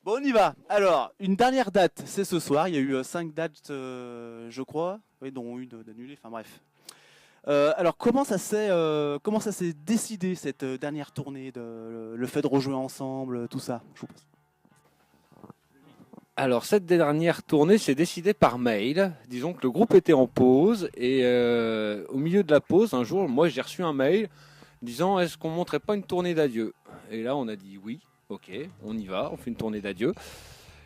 Bon, on y va. Alors, une dernière date, c'est ce soir. Il y a eu 5 dates, je crois, oui, dont une d'annulée. Enfin bref. Alors, comment ça s'est décidé cette dernière tournée, le fait de rejouer ensemble, tout ça. Je vous passe. Alors, cette dernière tournée s'est décidée par mail. Disons que le groupe était en pause et au milieu de la pause, un jour, moi j'ai reçu un mail disant est-ce qu'on montrait pas une tournée d'adieu? Et là, on a dit oui, ok, on y va, on fait une tournée d'adieu.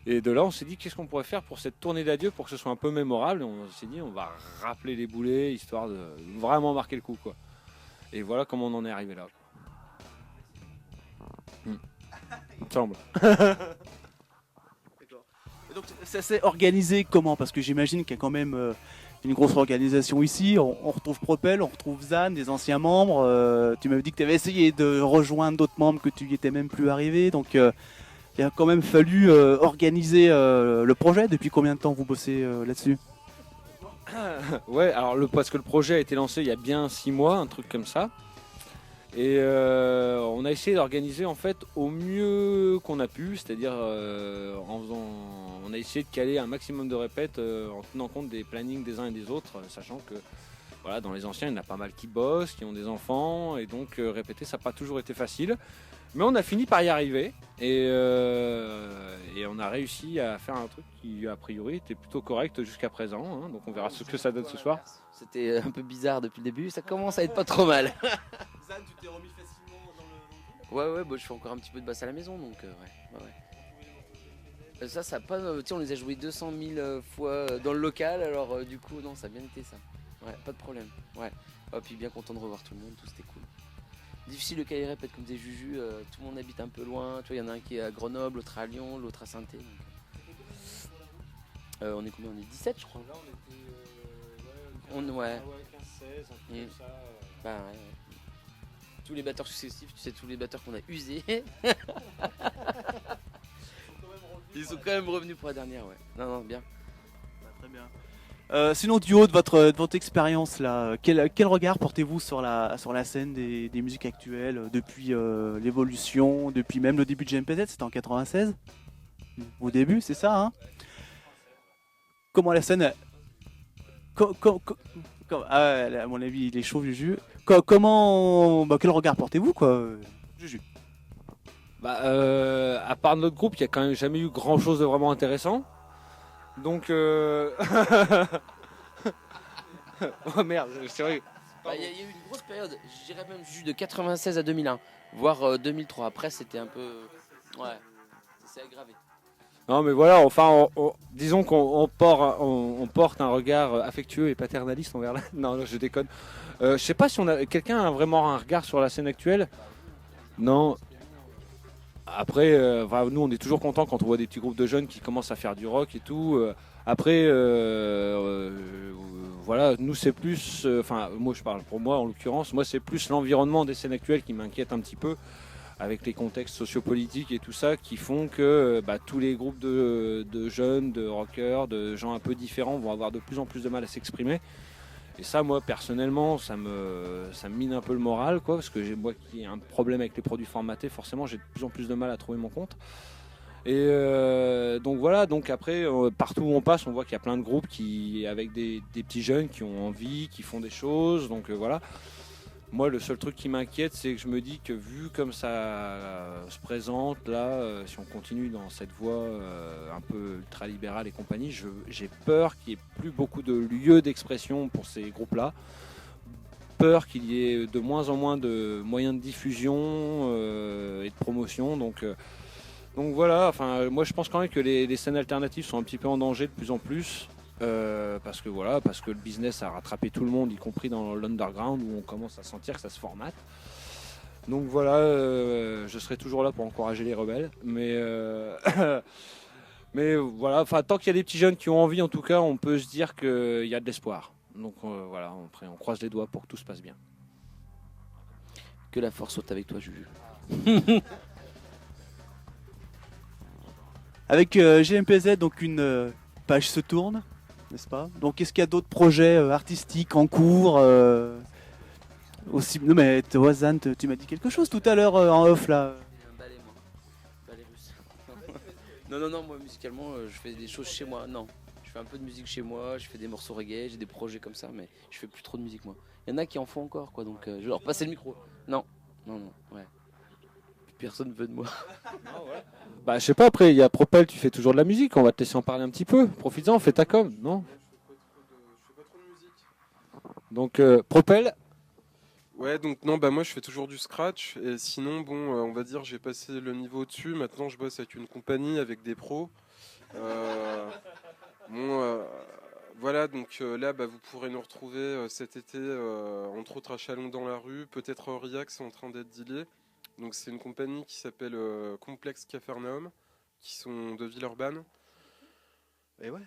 Et de là, on s'est dit qu'est-ce qu'on pourrait faire pour cette tournée d'adieu pour que ce soit un peu mémorable. Et on s'est dit on va rappeler les boulets histoire de vraiment marquer le coup, quoi. Et voilà comment on en est arrivé là. Il me semble. Et donc, ça s'est organisé comment? Parce que j'imagine qu'il y a quand même une grosse organisation ici. On retrouve Propel, on retrouve Zan, des anciens membres. Tu m'avais dit que tu avais essayé de rejoindre d'autres membres que tu n'y étais même plus arrivé. Donc, il a quand même fallu organiser le projet. Depuis combien de temps vous bossez là-dessus? Ouais, alors parce que le projet a été lancé il y a bien 6 mois, un truc comme ça. Et on a essayé d'organiser en fait au mieux qu'on a pu, c'est-à-dire on a essayé de caler un maximum de répètes en tenant compte des plannings des uns et des autres, sachant que voilà, dans les anciens, il y en a pas mal qui bossent, qui ont des enfants, et donc répéter, ça n'a pas toujours été facile. Mais on a fini par y arriver, et on a réussi à faire un truc qui, a priori, était plutôt correct jusqu'à présent. Hein, donc on verra ce que ça donne ce soir. C'était un peu bizarre depuis le début, ça commence à être pas trop mal. Zan, tu t'es remis facilement dans le. Ouais, bah, je fais encore un petit peu de basse à la maison, donc ouais. Ça a pas. Tu sais, on les a joués 200 000 fois dans le local, alors du coup, non, ça a bien été ça. Ouais, pas de problème. Ouais. Oh, puis bien content de revoir tout le monde, tout c'était cool. Difficile de caler les répètes comme des Juju, tout le monde habite un peu loin. Tu vois, il y en a un qui est à Grenoble, l'autre à Lyon, l'autre à Saint-Étienne. On est combien? On est 17, je crois. Là, on était. Ouais. 15-16, un truc comme ça. Bah ouais. Tous les batteurs successifs, tu sais, tous les batteurs qu'on a usés. Ils sont quand même revenus pour la dernière, ouais. Non, bien. Très bien. Sinon, du haut de votre expérience, là, quel regard portez-vous sur la scène des musiques actuelles depuis l'évolution, depuis même le début de GMPZ, c'était en 96? Au début, c'est ça, hein? Comment la scène. Ah ouais, à mon avis, il est chaud, Juju. Comment. Quel regard portez-vous, quoi, Juju? Bah, à part notre groupe, il n'y a quand même jamais eu grand chose de vraiment intéressant. Donc. Oh merde, c'est vrai. Bah, y a eu une grosse période, je dirais même juste de 96 à 2001, voire 2003. Après, c'était un peu. Ouais, c'est aggravé. Non, mais voilà, enfin, disons qu'on porte un regard affectueux et paternaliste envers la. Non, je déconne. Je sais pas si quelqu'un a vraiment un regard sur la scène actuelle. Non. Après, nous, on est toujours content quand on voit des petits groupes de jeunes qui commencent à faire du rock et tout. Après, voilà, nous, c'est plus. Enfin, moi, je parle pour moi, en l'occurrence. Moi, c'est plus l'environnement des scènes actuelles qui m'inquiète un petit peu, avec les contextes sociopolitiques et tout ça, qui font que tous les groupes de jeunes, de rockers, de gens un peu différents vont avoir de plus en plus de mal à s'exprimer. Et ça, moi, personnellement, ça me mine un peu le moral, quoi, parce que moi qui ai un problème avec les produits formatés, forcément, j'ai de plus en plus de mal à trouver mon compte. Et donc voilà, donc après, partout où on passe, on voit qu'il y a plein de groupes avec des petits jeunes qui ont envie, qui font des choses, donc voilà. Moi, le seul truc qui m'inquiète, c'est que je me dis que vu comme ça se présente, là, si on continue dans cette voie un peu ultra-libérale et compagnie, j'ai peur qu'il n'y ait plus beaucoup de lieux d'expression pour ces groupes-là. Peur qu'il y ait de moins en moins de moyens de diffusion et de promotion. Donc voilà, enfin, moi je pense quand même que les scènes alternatives sont un petit peu en danger de plus en plus. Parce que le business a rattrapé tout le monde, y compris dans l'underground où on commence à sentir que ça se formate. Donc voilà, je serai toujours là pour encourager les rebelles, mais voilà, enfin tant qu'il y a des petits jeunes qui ont envie, en tout cas, on peut se dire qu'il y a de l'espoir. Donc voilà, après on croise les doigts pour que tout se passe bien. Que la force soit avec toi, Juju. Avec GMPZ, donc une page se tourne, n'est-ce pas? Donc est-ce qu'il y a d'autres projets artistiques en cours aussi? Non mais toi, Zan, tu m'as dit quelque chose tout à l'heure en off là. Un balai, moi. Balai russe. Non, moi musicalement, je fais des choses chez moi. Non, je fais un peu de musique chez moi, je fais des morceaux reggae, j'ai des projets comme ça, mais je fais plus trop de musique moi. Il y en a qui en font encore, quoi, donc je vais leur passer le micro. Non, ouais. Personne veut de moi. Bah, je sais pas, après, il y a Propel, tu fais toujours de la musique, on va te laisser en parler un petit peu. Profites-en, fais ta com, non? Je fais pas trop de musique. Donc, Propel, Ouais, donc non, bah moi je fais toujours du scratch. Et sinon, bon, on va dire j'ai passé le niveau au-dessus. Maintenant, je bosse avec une compagnie, avec des pros. Euh, bon, voilà, donc là, bah, vous pourrez nous retrouver cet été, entre autres à Chalon dans la rue. Peut-être Aurillac, c'est en train d'être dealé. Donc c'est une compagnie qui s'appelle Complexe Capharnaüm, qui sont de Villeurbanne. Et ouais.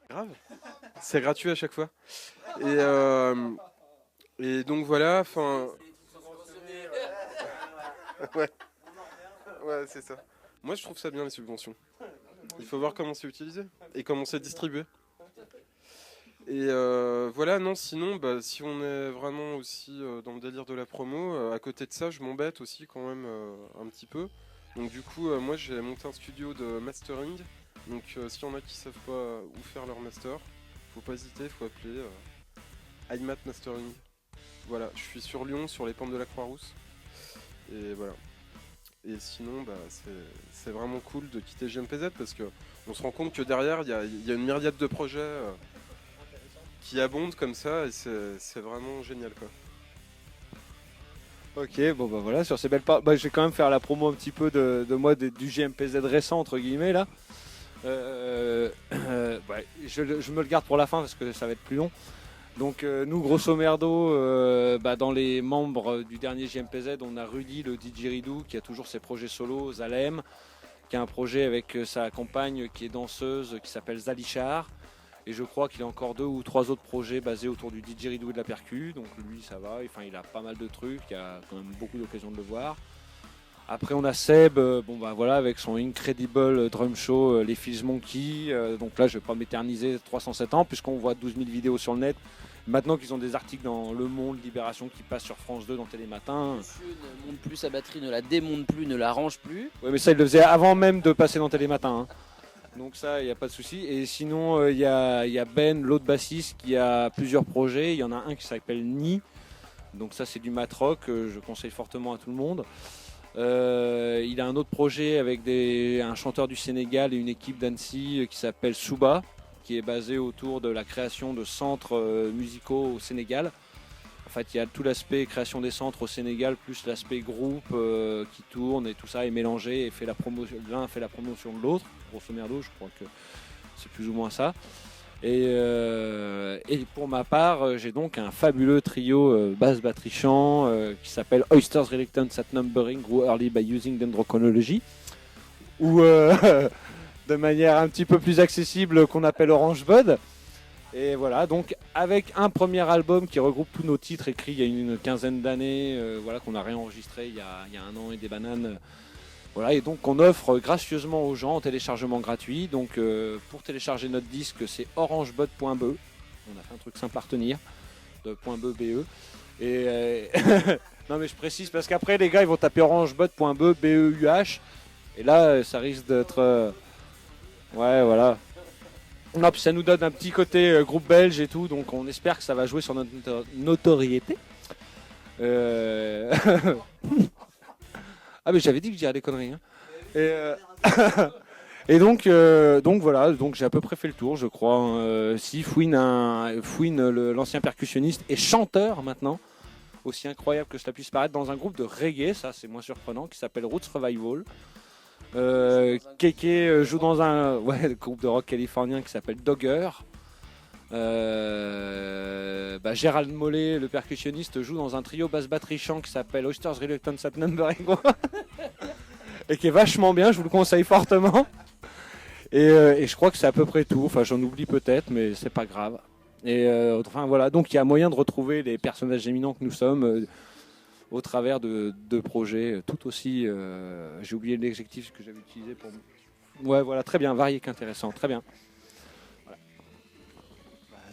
Grave. C'est gratuit à chaque fois. Et donc voilà, enfin. Ouais. Ouais, c'est ça. Moi, je trouve ça bien les subventions. Il faut voir comment c'est utilisé et comment c'est distribué. Et voilà, non, sinon, bah, si on est vraiment aussi dans le délire de la promo, à côté de ça, je m'embête aussi quand même un petit peu. Donc du coup, moi, j'ai monté un studio de mastering. Donc s'il y en a qui savent pas où faire leur master, faut pas hésiter, faut appeler iMat Mastering. Voilà, je suis sur Lyon, sur les pentes de la Croix-Rousse. Et voilà. Et sinon, bah, c'est vraiment cool de quitter JMPZ parce que on se rend compte que derrière, il y a une myriade de projets qui abondent comme ça et c'est vraiment génial, quoi. ok, bon bah voilà, sur ces belles paroles, bah, je vais quand même faire la promo un petit peu de moi, du JMPZ récent, entre guillemets, là. Ouais, je me le garde pour la fin parce que ça va être plus long. Donc nous, grosso merdo, bah, dans les membres du dernier JMPZ, on a Rudy, le didgeridoo, qui a toujours ses projets solo, Zalem, qui a un projet avec sa compagne qui est danseuse, qui s'appelle Zalichar. Et je crois qu'il a encore 2 ou 3 autres projets basés autour du didgeridoo et de la percu. Donc lui, ça va, enfin, il a pas mal de trucs, il y a quand même beaucoup d'occasions de le voir. Après, on a Seb, bon bah voilà, avec son Incredible Drum Show, les Fizz Monkey. Donc là, je vais pas m'éterniser 307 ans, puisqu'on voit 12 000 vidéos sur le net. Maintenant qu'ils ont des articles dans Le Monde, Libération, qui passent sur France 2 dans Télématin. Monsieur ne monte plus sa batterie, ne la démonte plus, ne la range plus. Oui, mais ça, il le faisait avant même de passer dans Télématin. Hein. Donc ça, il n'y a pas de souci. Et sinon, il y a Ben, l'autre bassiste, qui a plusieurs projets. Il y en a un qui s'appelle Ni. Donc ça, c'est du mat rock. Je conseille fortement à tout le monde. Il a un autre projet avec un chanteur du Sénégal et une équipe d'Annecy qui s'appelle Souba, qui est basé autour de la création de centres musicaux au Sénégal. En fait, il y a tout l'aspect création des centres au Sénégal, plus l'aspect groupe qui tourne et tout ça est mélangé et fait la promotion. L'un fait la promotion de l'autre, grosso merdo, je crois que c'est plus ou moins ça. Et pour ma part, j'ai donc un fabuleux trio basse batterie chant qui s'appelle Oysters Reluctance at Numbering Grew Early by Using Dendrochronology, ou de manière un petit peu plus accessible qu'on appelle Orange Bud. Et voilà, donc avec un premier album qui regroupe tous nos titres écrits il y a une quinzaine d'années, voilà, qu'on a réenregistré il y a 1 an et des bananes. Voilà, et donc on offre gracieusement aux gens en téléchargement gratuit. Donc pour télécharger notre disque, c'est orangebud.be. On a fait un truc simple à retenir, de .be. Et non mais je précise parce qu'après les gars ils vont taper orangebud.be, BEUH. Et là ça risque d'être... Ouais, voilà. Non, puis ça nous donne un petit côté groupe belge et tout, donc on espère que ça va jouer sur notre notoriété. Ah mais j'avais dit que je dirais des conneries. Hein. Et donc voilà, donc j'ai à peu près fait le tour, je crois. Si Fouine, l'ancien percussionniste, est chanteur maintenant, aussi incroyable que cela puisse paraître, dans un groupe de reggae, ça c'est moins surprenant, qui s'appelle Roots Revival. Keke joue dans un groupe de rock californien qui s'appelle Dogger. Gérald Mollet, le percussionniste, joue dans un trio basse batterie chant qui s'appelle Oysters Reluctance at Numbering et qui est vachement bien, je vous le conseille fortement. Et je crois que c'est à peu près tout. Enfin, j'en oublie peut-être, mais c'est pas grave. Et enfin voilà, donc il y a moyen de retrouver les personnages éminents que nous sommes au travers de projets tout aussi. J'ai oublié l'adjectif que j'avais utilisé pour. Ouais, voilà, très bien, varié qu'intéressant, très bien.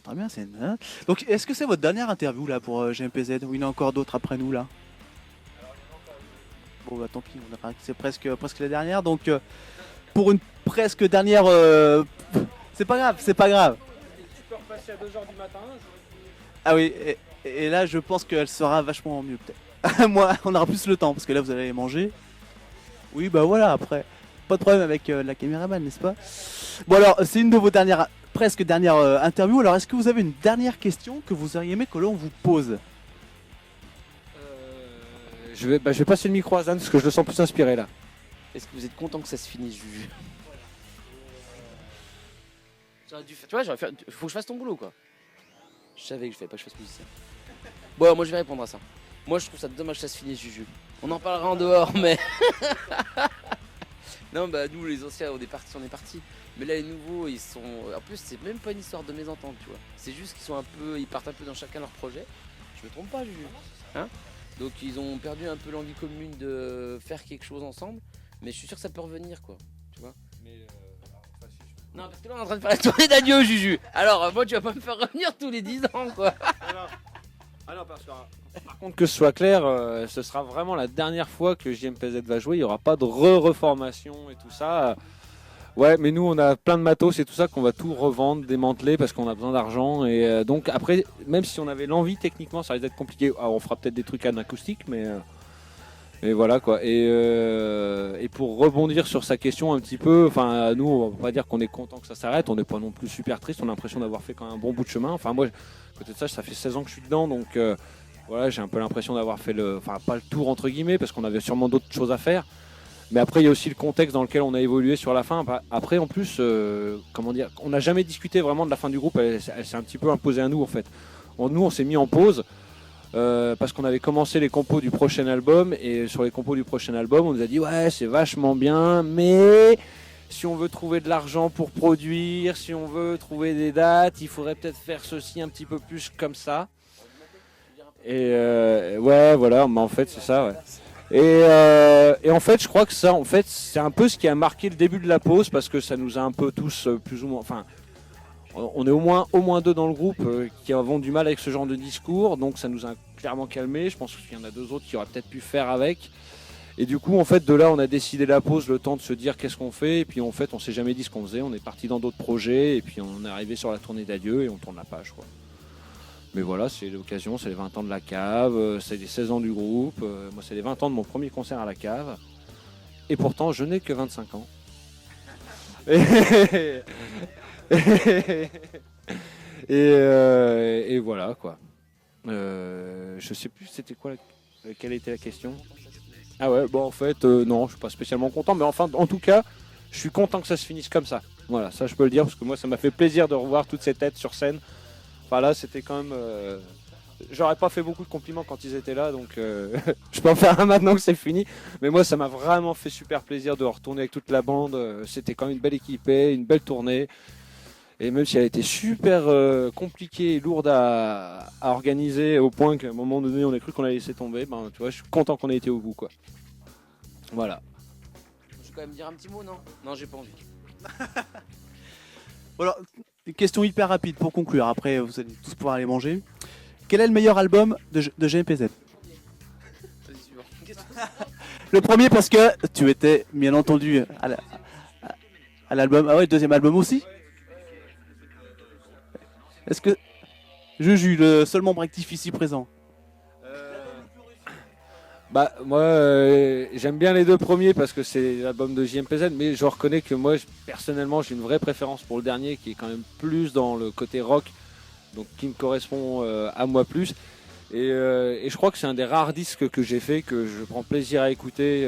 Très bien, c'est une... Donc, est-ce que c'est votre dernière interview là pour GMPZ ou il y en a encore d'autres après nous là? Bon bah tant pis, on verra que c'est presque la dernière. Donc pour une presque dernière, c'est pas grave, c'est pas grave. Tu peux repasser à 2h du matin. Ah oui, et là je pense qu'elle sera vachement mieux peut-être. Moi, on aura plus le temps parce que là vous allez manger. Oui bah voilà, après, pas de problème avec la caméraman, n'est-ce pas? Bon alors, c'est une de vos presque dernières interviews. Alors est-ce que vous avez une dernière question que vous auriez aimé que l'on vous pose? Je vais passer le micro à Zan parce que je le sens plus inspiré là. Est-ce que vous êtes content que ça se finisse, Juju? J'aurais dû faire. Tu vois, faut que je fasse ton boulot, quoi. Je savais que je fallait pas que je fasse musicien. Bon, moi je vais répondre à ça. Moi je trouve ça dommage que ça se finisse, Juju. On en parlera en dehors, mais. Non, bah nous les anciens, on est partis. Mais là les nouveaux, ils sont. En plus, c'est même pas une histoire de mésentente, tu vois. C'est juste qu'ils sont ils partent un peu dans chacun leur projet. Je me trompe pas, Juju. Hein? Donc ils ont perdu un peu l'envie commune de faire quelque chose ensemble. Mais je suis sûr que ça peut revenir, quoi. Tu vois. Non, parce que là on est en train de faire la tournée d'adieu, Juju. Alors moi tu vas pas me faire revenir tous les 10 ans, quoi. Ah non, par contre, que ce soit clair, ce sera vraiment la dernière fois que JMPZ va jouer. Il n'y aura pas de reformation et tout ça. Ouais, mais nous, on a plein de matos et tout ça qu'on va tout revendre, démanteler parce qu'on a besoin d'argent. Et donc, après, même si on avait l'envie, techniquement, ça risque d'être compliqué. Alors, on fera peut-être des trucs en acoustique, mais voilà quoi. Et pour rebondir sur sa question un petit peu, enfin, nous, on va pas dire qu'on est content que ça s'arrête. On n'est pas non plus super triste. On a l'impression d'avoir fait quand même un bon bout de chemin. Enfin, moi, peut-être ça fait 16 ans que je suis dedans, donc voilà, j'ai un peu l'impression d'avoir fait pas le tour entre guillemets, parce qu'on avait sûrement d'autres choses à faire. Mais après, il y a aussi le contexte dans lequel on a évolué sur la fin. Après, en plus, comment dire, on n'a jamais discuté vraiment de la fin du groupe. Elle s'est un petit peu imposée à nous en fait. Nous, on s'est mis en pause parce qu'on avait commencé les compos du prochain album, et sur les compos du prochain album, on nous a dit ouais, c'est vachement bien, mais si on veut trouver de l'argent pour produire, si on veut trouver des dates, il faudrait peut-être faire ceci un petit peu plus comme ça. Et ouais, voilà, mais en fait, c'est ça, ouais. Et en fait, je crois que ça, en fait, c'est un peu ce qui a marqué le début de la pause, parce que ça nous a un peu tous, plus ou moins, enfin, on est au moins deux dans le groupe qui avons du mal avec ce genre de discours, donc ça nous a clairement calmé. Je pense qu'il y en a deux autres qui auraient peut-être pu faire avec. Et du coup, en fait, de là, on a décidé la pause, le temps de se dire qu'est-ce qu'on fait. Et puis, en fait, on s'est jamais dit ce qu'on faisait. On est parti dans d'autres projets. Et puis, on est arrivé sur la tournée d'adieu et on tourne la page, quoi. Mais voilà, c'est l'occasion. C'est les 20 ans de la cave. C'est les 16 ans du groupe. Moi, c'est les 20 ans de mon premier concert à la cave. Et pourtant, je n'ai que 25 ans. Et voilà, quoi. Je sais plus c'était quoi, quelle était la question. Ah ouais, bon en fait, non, je suis pas spécialement content, mais enfin, en tout cas, je suis content que ça se finisse comme ça. Voilà, ça je peux le dire, parce que moi ça m'a fait plaisir de revoir toutes ces têtes sur scène. Enfin là, c'était quand même... J'aurais pas fait beaucoup de compliments quand ils étaient là, donc je peux en faire un maintenant que c'est fini. Mais moi, ça m'a vraiment fait super plaisir de retourner avec toute la bande. C'était quand même une belle équipée, une belle tournée. Et même si elle a été super compliquée et lourde à organiser, au point qu'à un moment donné on a cru qu'on allait laisser tomber, ben tu vois, je suis content qu'on ait été au bout, quoi. Voilà. Je vais quand même dire un petit mot, non? Non, j'ai pas envie. Voilà, une question hyper rapide pour conclure. Après, vous allez tous pouvoir aller manger. Quel est le meilleur album de GMPZ? Vas-y, suivant. Le premier parce que tu étais bien entendu à l'album. Ah ouais, le deuxième album aussi. Est-ce que Juju, le seul membre actif ici présent? Bah moi j'aime bien les deux premiers parce que c'est l'album de JMPZ, mais je reconnais que moi personnellement j'ai une vraie préférence pour le dernier qui est quand même plus dans le côté rock, donc qui me correspond à moi plus. Et je crois que c'est un des rares disques que j'ai fait que je prends plaisir à écouter,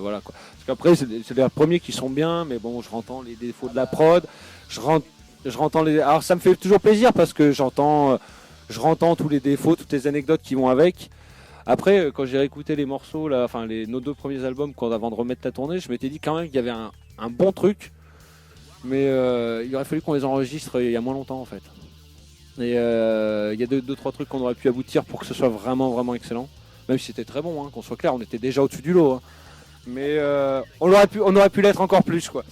voilà quoi. Parce qu'après c'est les premiers qui sont bien, mais bon, je rentends les défauts de la prod, je rentends les... Alors ça me fait toujours plaisir parce que je rentends tous les défauts, toutes les anecdotes qui vont avec. Après, quand j'ai réécouté les morceaux, là, enfin nos deux premiers albums, avant de remettre la tournée, je m'étais dit quand même qu'il y avait un bon truc, mais il aurait fallu qu'on les enregistre il y a moins longtemps en fait. Et il y a deux trois trucs qu'on aurait pu aboutir pour que ce soit vraiment vraiment excellent, même si c'était très bon, hein, qu'on soit clair, on était déjà au-dessus du lot, hein. Mais on aurait pu l'être encore plus, quoi.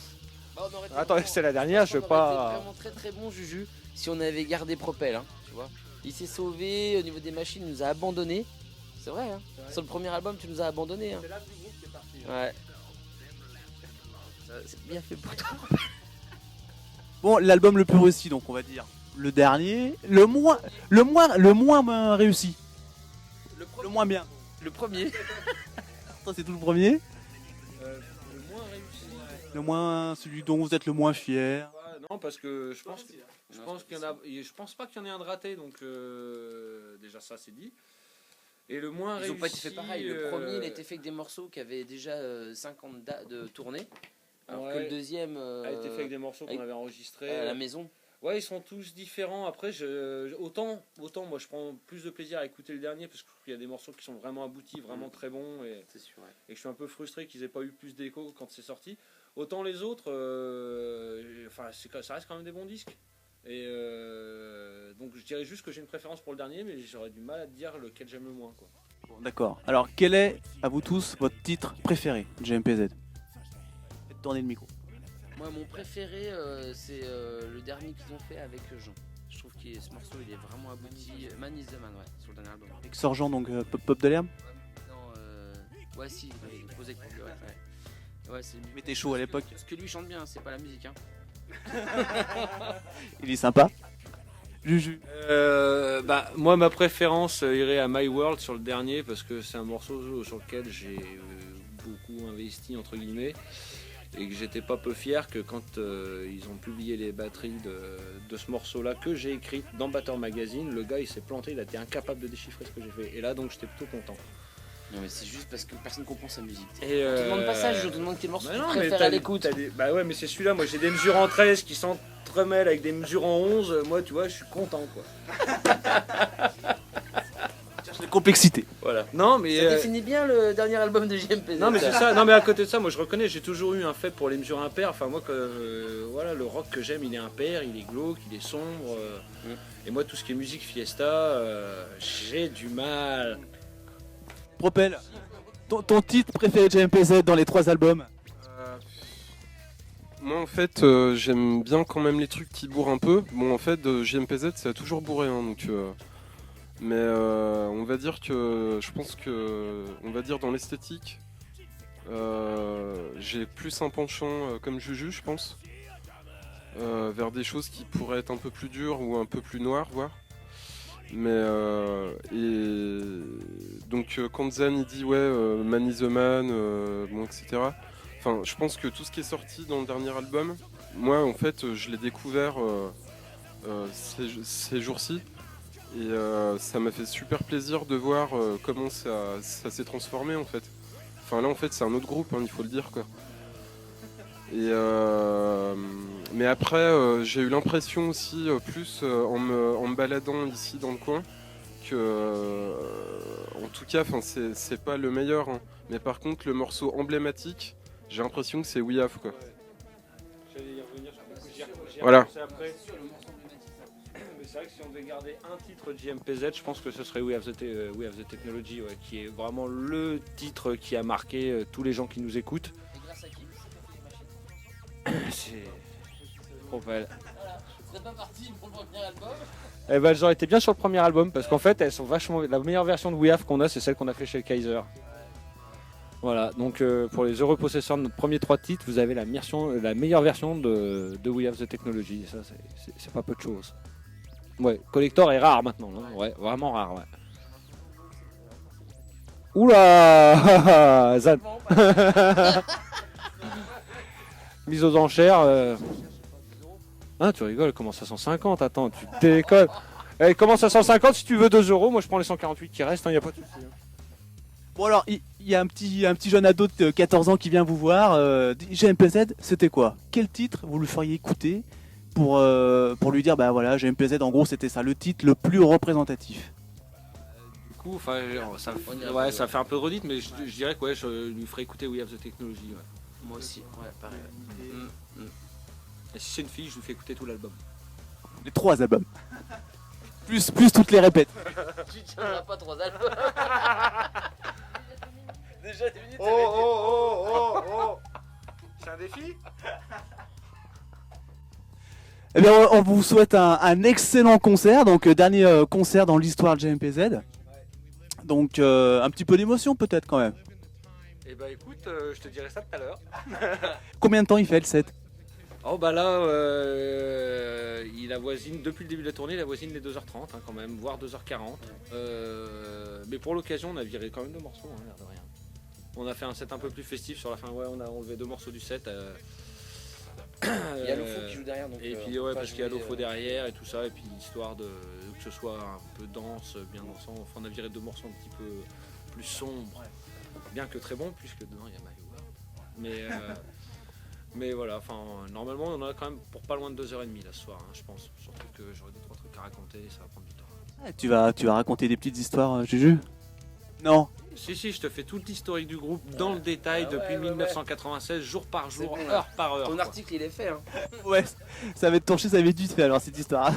Bah, Attends, c'est la dernière, je veux pas... On aurait été vraiment très très bon, Juju, si on avait gardé Propel, hein, tu vois. Il s'est sauvé au niveau des machines, il nous a abandonnés. C'est vrai, hein. Sur le premier album, tu nous as abandonnés. Hein. C'est là que le groupe qui est parti. Ouais. C'est bien fait pour toi. Bon, l'album le plus réussi, donc on va dire le dernier, le moins réussi, le moins bien. Le premier. Ça c'est tout le premier. Le moins réussi. Le moins, celui dont vous êtes le moins fier. Ouais, non, parce que je pense pas qu'il y en ait un de raté, donc déjà ça c'est dit. Et le moins Ils réussi. ont pas été fait pareil. Le premier, il a été fait avec des morceaux qui avaient déjà 5 ans de tournée. Alors que le deuxième a été fait avec des morceaux qu'on avait enregistrés à la maison. Ouais, ils sont tous différents. Après, autant moi je prends plus de plaisir à écouter le dernier parce qu'il y a des morceaux qui sont vraiment aboutis, vraiment très bons, et C'est sûr. Ouais. je suis un peu frustré qu'ils aient pas eu plus d'écho quand c'est sorti. Autant les autres, ça reste quand même des bons disques. Et donc je dirais juste que j'ai une préférence pour le dernier, mais j'aurais du mal à te dire lequel j'aime le moins, quoi. Bon, d'accord. Alors quel est, à vous tous, votre titre préféré de GMPZ? Faites tourner le micro. Moi, mon préféré, c'est le dernier qu'ils ont fait avec Jean. Je trouve que ce morceau, il est vraiment abouti. Man is the Man, ouais, sur le dernier album. Avec Sorgent, donc Pop de l'herbe. Non, ouais, si, posé avec ouais. Ouais, c'est Mais t'es chaud à l'époque. Parce que lui chante bien, c'est pas la musique, hein. Il est sympa. Juju. Moi, ma préférence irait à My World sur le dernier parce que c'est un morceau sur lequel j'ai beaucoup investi, entre guillemets, et que j'étais pas peu fier que quand ils ont publié les batteries de ce morceau-là que j'ai écrit dans Batteur Magazine, le gars il s'est planté, il a été incapable de déchiffrer ce que j'ai fait. Et là, donc j'étais plutôt content. Non, mais c'est juste parce que personne comprend sa musique. Et On te demande pas ça, je te demande quel morceau bah tu non, préfères mais à l'écoute. Bah ouais, mais c'est celui-là. Moi, j'ai des mesures en 13 qui s'entremêlent avec des mesures en 11. Moi, tu vois, je suis content, quoi. Cherche la complexité. Voilà. Non, mais Ça définit bien le dernier album de JMPZ. non, mais c'est ça. Non, mais à côté de ça, moi, je reconnais, j'ai toujours eu un fait pour les mesures impaires. Enfin, moi, voilà, le rock que j'aime, il est impair, il est glauque, il est sombre. Et moi, tout ce qui est musique fiesta, j'ai du mal. Propel. Ton titre préféré de GMPZ dans les 3 albums? Moi en fait j'aime bien quand même les trucs qui bourrent un peu. Bon en fait JMPZ ça a toujours bourré hein, donc mais on va dire que je pense que on va dire dans l'esthétique j'ai plus un penchant comme Juju je pense vers des choses qui pourraient être un peu plus dures ou un peu plus noires voire. Mais et donc quand Zan il dit ouais Man is the Man bon etc. Enfin je pense que tout ce qui est sorti dans le dernier album, moi en fait je l'ai découvert ces jours-ci et ça m'a fait super plaisir de voir comment ça s'est transformé en fait. Enfin là en fait c'est un autre groupe hein, il faut le dire quoi. Et mais après j'ai eu l'impression aussi plus en me baladant ici dans le coin que en tout cas c'est pas le meilleur hein. Mais par contre le morceau emblématique j'ai l'impression que c'est We Have quoi. J'allais y revenir, j'y Voilà. repensé après. Mais c'est vrai que si on devait garder un titre de JMPZ, je pense que ce serait We Have the Technology, ouais, qui est vraiment le titre qui a marqué tous les gens qui nous écoutent. Et grâce à qui C'est Propel. Voilà, vous êtes pas parti pour le premier album. Eh ben, elles auraient été bien sur le premier album parce qu'en fait, elles sont vachement. La meilleure version de We Have qu'on a, c'est celle qu'on a fait chez le Kaiser. Voilà, donc pour les heureux possesseurs de notre premier 3 titres, vous avez la meilleure version de We Have the Technology. Et ça, c'est pas peu de choses. Ouais, collector est rare maintenant, hein. Ouais, vraiment rare, ouais. Oula Zan. Mise aux enchères. Hein, tu rigoles, commence à 150, attends, tu déconnes. Elle commence à 150, si tu veux 2 euros, moi je prends les 148 qui restent, il n'y a pas de souci. Hein. Bon alors, il y a un petit jeune ado de 14 ans qui vient vous voir. GMPZ, c'était quoi? Quel titre vous lui feriez écouter pour lui dire, bah voilà, GMPZ, en gros, c'était ça, le titre le plus représentatif? Du coup, ça fait un peu redite, mais je dirais que ouais, je lui ferai écouter We Have the Technology. Ouais. Moi aussi, ouais, pareil. Et si c'est une fille, je lui fais écouter tout l'album. Les 3 albums. plus toutes les répètes. Tu tiendras pas 3 albums. Déjà 2 minutes. Oh C'est un défi. Eh bien, on vous souhaite un excellent concert, donc dernier concert dans l'histoire de GMPZ. Donc un petit peu d'émotion peut-être quand même. Et bah écoute, je te dirai ça tout à l'heure. Combien de temps il fait le set? Oh bah là, il avoisine, depuis le début de la tournée, il avoisine les 2h30 quand même, voire 2h40. Mais pour l'occasion, on a viré quand même 2 morceaux, l'air de rien. On a fait un set un peu plus festif sur la fin, ouais, on a enlevé 2 morceaux du set. Il y a Lofo qui joue derrière. Donc, et puis ouais, parce qu'il y a Lofo derrière et tout ça, et puis histoire de que ce soit un peu dense, bien dansant. Enfin, on a viré 2 morceaux un petit peu plus sombres, bien que très bons, puisque dedans il y a Mayoua. Mais voilà, enfin, normalement on en a quand même pour pas loin de 2h30 là ce soir, je pense. Surtout que j'aurai 2-3 trucs à raconter et ça va prendre du temps. Ah, tu vas raconter des petites histoires, Juju? Non. Si, je te fais tout l'historique du groupe dans le détail depuis 1996, jour par jour, bon, heure par heure. Ton quoi. article il est fait. Ouais, ça va être torché, ça va être vite fait alors cette histoire.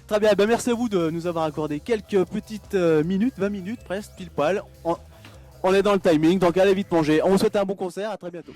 Très bien, ben merci à vous de nous avoir accordé quelques petites minutes, 20 minutes presque, pile poil. On est dans le timing, donc allez vite manger. On vous souhaite un bon concert, à très bientôt.